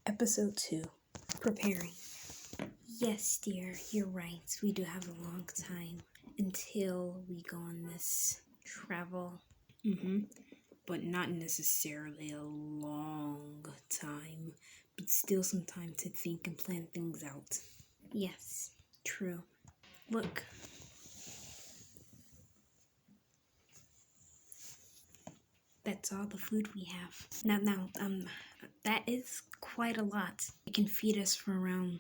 Episode 2. Preparing. Yes, dear, you're right. We do have a long time until we go on this travel. But not necessarily a long time, but still some time to think and plan things out. Yes, true. Look. That's all the food we have. Now, that is quite a lot. It can feed us for around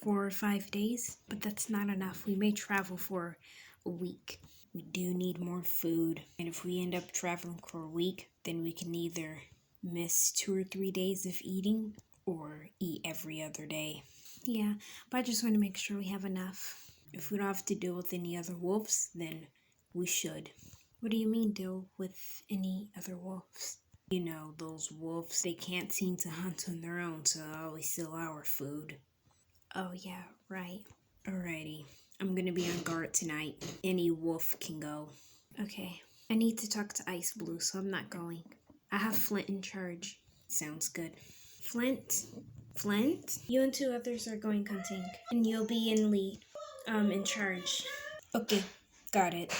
4 or 5 days, but that's not enough. We may travel for a week. We do need more food, and if we end up traveling for a week, then we can either miss 2 or 3 days of eating or eat every other day. Yeah, but I just want to make sure we have enough. If we don't have to deal with any other wolves, then we should. What do you mean, deal with any other wolves? You know, those wolves, they can't seem to hunt on their own, so they always steal our food. Oh, yeah, right. Alrighty, I'm gonna be on guard tonight. Any wolf can go. Okay, I need to talk to IceBlue, so I'm not going. I have Flint in charge. Sounds good. Flint, you and 2 others are going hunting, and you'll be in charge. Okay, got it.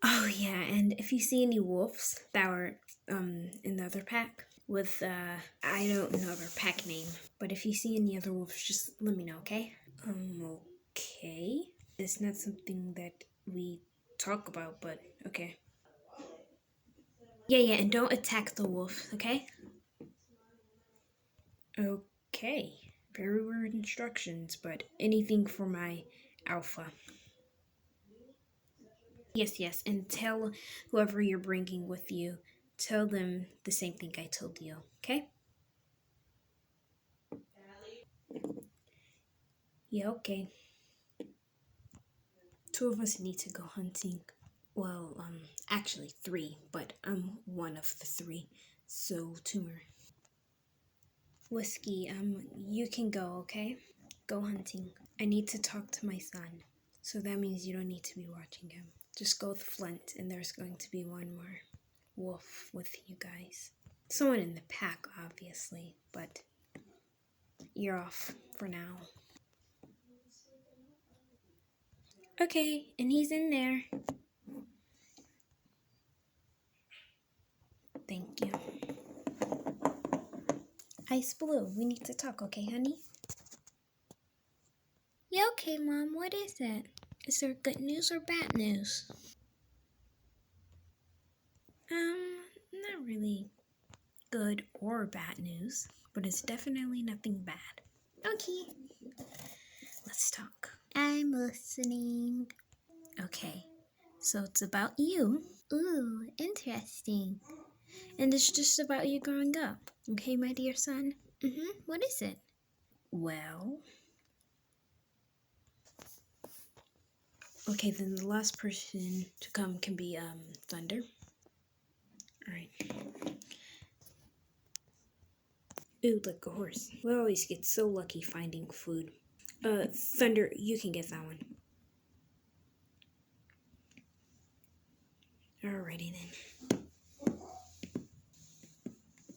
Oh yeah, and if you see any wolves that are in the other pack with I don't know their pack name, but if you see any other wolves, just let me know, okay? Okay. It's not something that we talk about, but okay. Yeah, and don't attack the wolf, okay? Okay. Very weird instructions, but anything for my alpha. Yes, and tell whoever you're bringing with you, tell them the same thing I told you, okay? Yeah, okay. 2 of us need to go hunting. Well, actually 3, but I'm one of the 3, so 2 more. Whiskey, you can go, okay? Go hunting. I need to talk to my son, so that means you don't need to be watching him. Just go with Flint, and there's going to be one more wolf with you guys. Someone in the pack, obviously, but you're off for now. Okay, and he's in there. Thank you. IceBlue, we need to talk, okay, honey? Yeah, okay, Mom, what is it? Is there good news or bad news? Not really good or bad news, but it's definitely nothing bad. Okay, let's talk. I'm listening. Okay, so it's about you. Ooh, interesting. And it's just about you growing up. Okay, my dear son? What is it? Well... Okay, then the last person to come can be, Thunder. Alright. Ooh, like a horse. We always get so lucky finding food. Thunder, you can get that one. Alrighty then.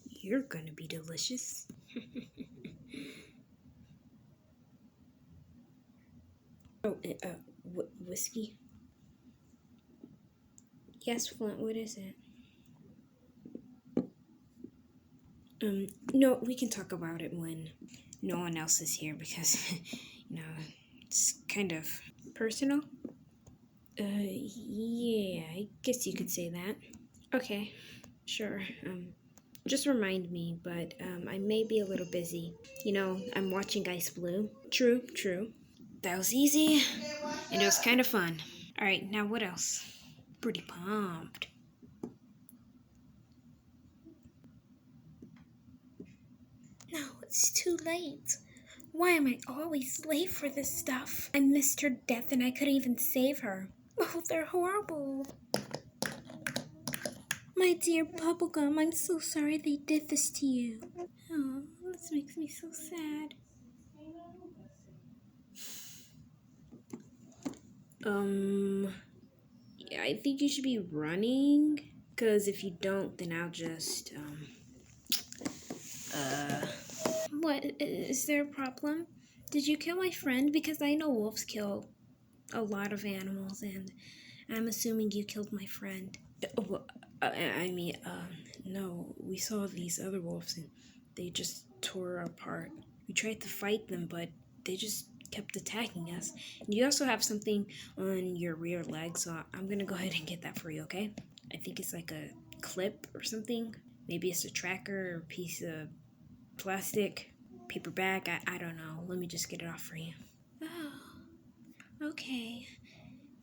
You're gonna be delicious. Whiskey? Yes, Flint, what is it? No, we can talk about it when no one else is here because, it's kind of Personal? Yeah, I guess you could say that. Okay, sure. Just remind me, but I may be a little busy. I'm watching IceBlue. True. That was easy, and it was kind of fun. Alright, now what else? Pretty pumped. No, it's too late. Why am I always late for this stuff? I missed her death and I couldn't even save her. Oh, they're horrible. My dear Bubblegum, I'm so sorry they did this to you. Oh, this makes me so sad. Yeah, I think you should be running, because if you don't, then I'll just, Is there a problem? Did you kill my friend? Because I know wolves kill a lot of animals, and I'm assuming you killed my friend. Well, no, we saw these other wolves and they just tore her apart. We tried to fight them, but they just kept attacking us. And you also have something on your rear leg, so I'm gonna go ahead and get that for you, okay? I think it's like a clip or something. Maybe it's a tracker or a piece of plastic, paper bag. I don't know. Let me just get it off for you. Oh, okay.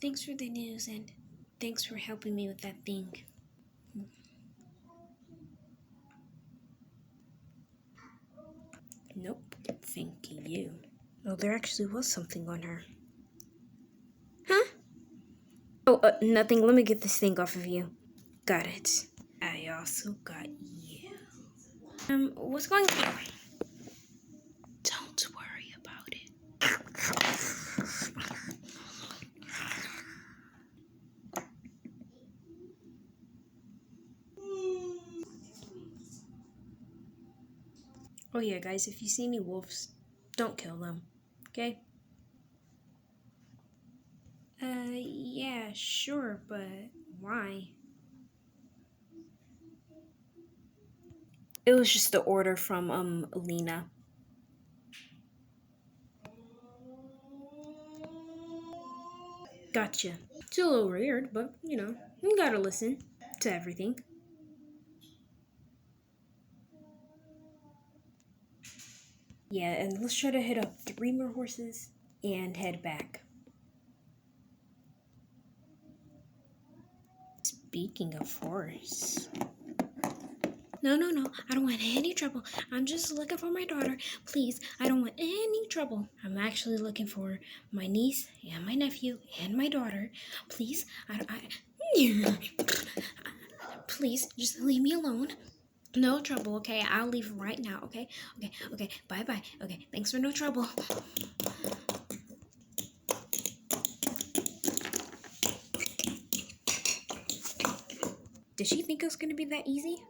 Thanks for the news, and thanks for helping me with that thing. Nope. Thank you. Oh, there actually was something on her. Huh? Oh, nothing. Let me get this thing off of you. Got it. I also got you. What's going on? Don't worry about it. Oh yeah, guys, if you see any wolves, don't kill them, okay? Yeah, sure, but why? It was just the order from, Lina. Gotcha. It's a little weird, but, you gotta listen to everything. Yeah, and let's try to hit up 3 more horses and head back. Speaking of horse... No, I don't want any trouble. I'm just looking for my daughter. Please, I don't want any trouble. I'm actually looking for my niece and my nephew and my daughter. Please, please, just leave me alone. No trouble, okay? I'll leave right now, okay? Okay, bye-bye. Okay, thanks for no trouble. Did she think it was gonna be that easy?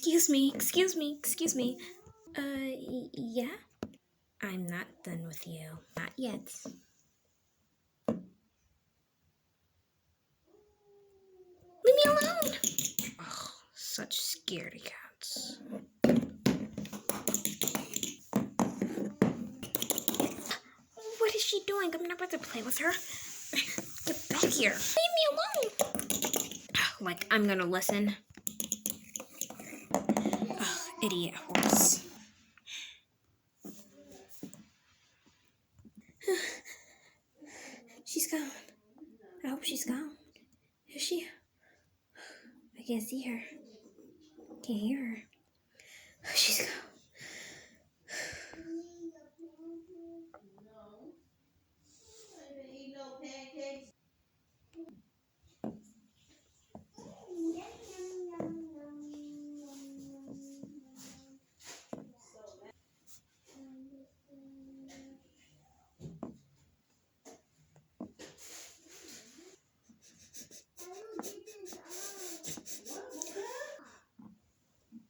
Excuse me. Yeah? I'm not done with you. Not yet. Leave me alone! Ugh, such scaredy cats. What is she doing? I'm not about to play with her. Get back here. Leave me alone! Like, I'm gonna listen. Ugh, idiot horse. She's gone. I hope she's gone. Is she? I can't see her. Can't hear her. She's gone.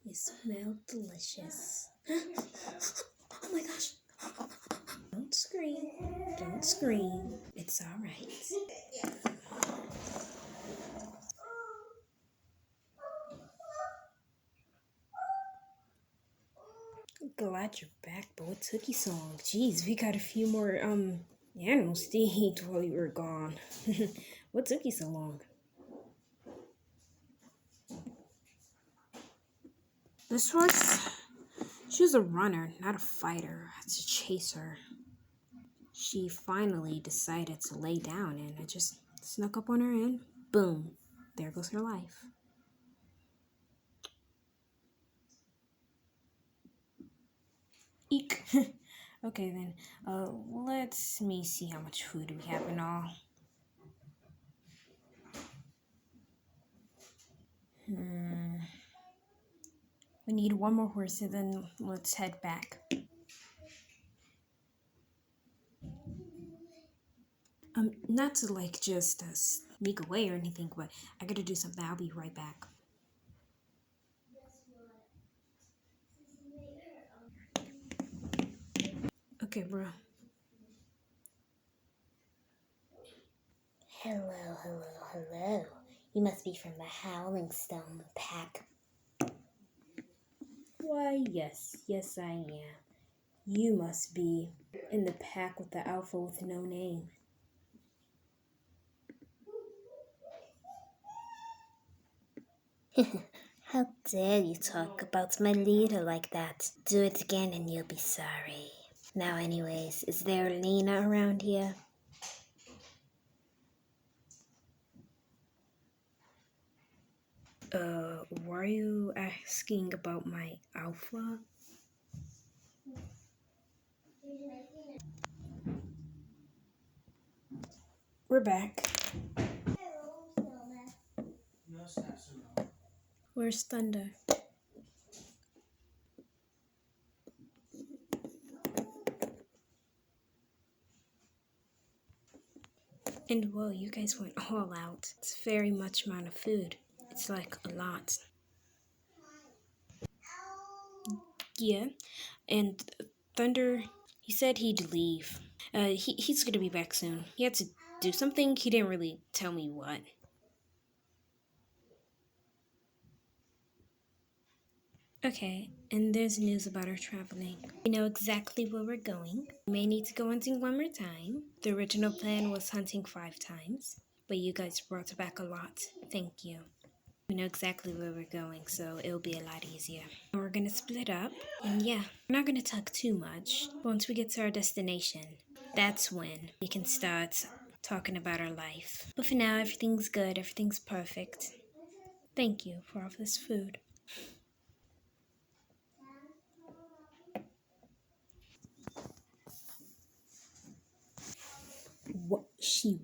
You smell delicious. Oh my gosh. Don't scream. Don't scream. It's alright. Glad you're back, but what took you so long? Jeez, we got a few more, animals to eat while you were gone. What took you so long? This horse, she was a runner, not a fighter. I had to chase her. She finally decided to lay down, and I just snuck up on her, and boom, there goes her life. Eek. Okay then, let's me see how much food we have and all. We need 1 more horse and then let's head back. Not to like just sneak away or anything, but I gotta do something. I'll be right back. Okay, bro. Hello, hello, hello. You must be from the Howling Stone pack. Why, yes, I am. You must be in the pack with the alpha with no name. How dare you talk about my leader like that? Do it again and you'll be sorry. Now anyways, is there Lina around here? Why are you asking about my alpha? We're back. Where's Thunder? And whoa, you guys went all out. It's very much amount of food. It's like a lot. Yeah, and Thunder, he said he'd leave. He's gonna be back soon. He had to do something. He didn't really tell me what. Okay, and there's news about our traveling. We know exactly where we're going. We may need to go hunting one more time. The original plan was hunting 5 times, but you guys brought back a lot. Thank you. We know exactly where we're going, so it'll be a lot easier. And we're gonna split up, and yeah, we're not gonna talk too much. Once we get to our destination, that's when we can start talking about our life. But for now, everything's good, everything's perfect. Thank you for all this food.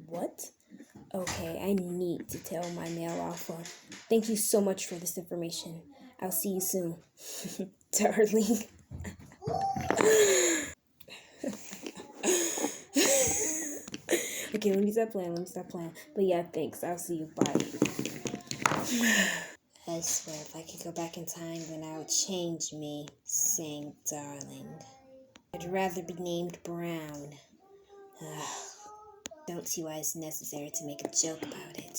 What? Okay, I need to tell my male alpha. Thank you so much for this information. I'll see you soon. Darling. Okay, let me stop playing. But yeah, thanks. I'll see you. Bye. I swear if I could go back in time, then I would change me saying darling. I'd rather be named Brown. Don't see why it's necessary to make a joke about it.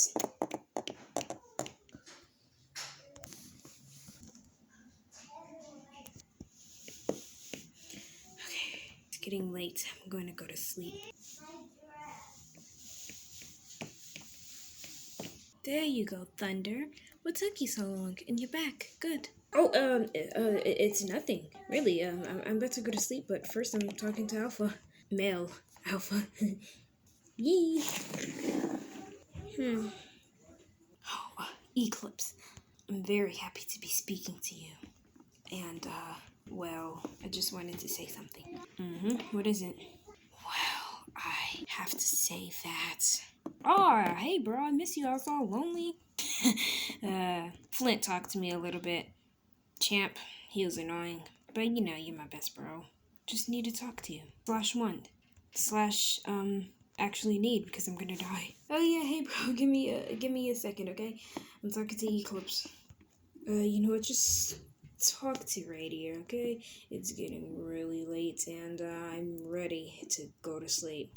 It's getting late. I'm going to go to sleep. There you go, Thunder. What took you so long? And you're back. Good. Oh, it's nothing. Really, I'm about to go to sleep, but first I'm talking to Alpha. Male Alpha. Yee. Oh, Eclipse. I'm very happy to be speaking to you. And, well, I just wanted to say something. What is it? Well, I have to say that. Oh, hey, bro, I miss you. I was all lonely. Flint talked to me a little bit. Champ, he was annoying. But you know, you're my best bro. Just need to talk to you. /1. Actually need, because I'm gonna die. Oh yeah, hey bro, give me a second, okay? I'm talking to Eclipse. You know what, just talk to Raitor, okay? It's getting really late and I'm ready to go to sleep.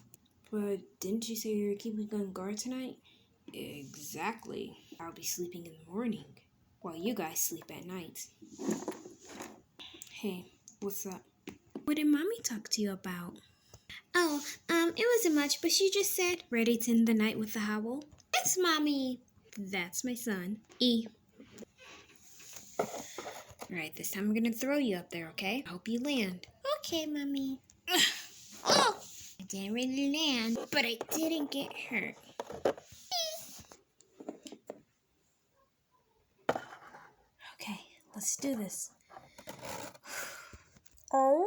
But didn't you say you were keeping on guard tonight? Exactly. I'll be sleeping in the morning while you guys sleep at night. Hey, what's up? What did Mommy talk to you about? Oh, it wasn't much, but she just said, Ready to end the night with the howl? yes, Mommy. That's my son, E. Alright, this time I'm gonna throw you up there, okay? I hope you land. Okay, Mommy. Oh! I didn't really land, but I didn't get hurt. Okay, let's do this. Oh?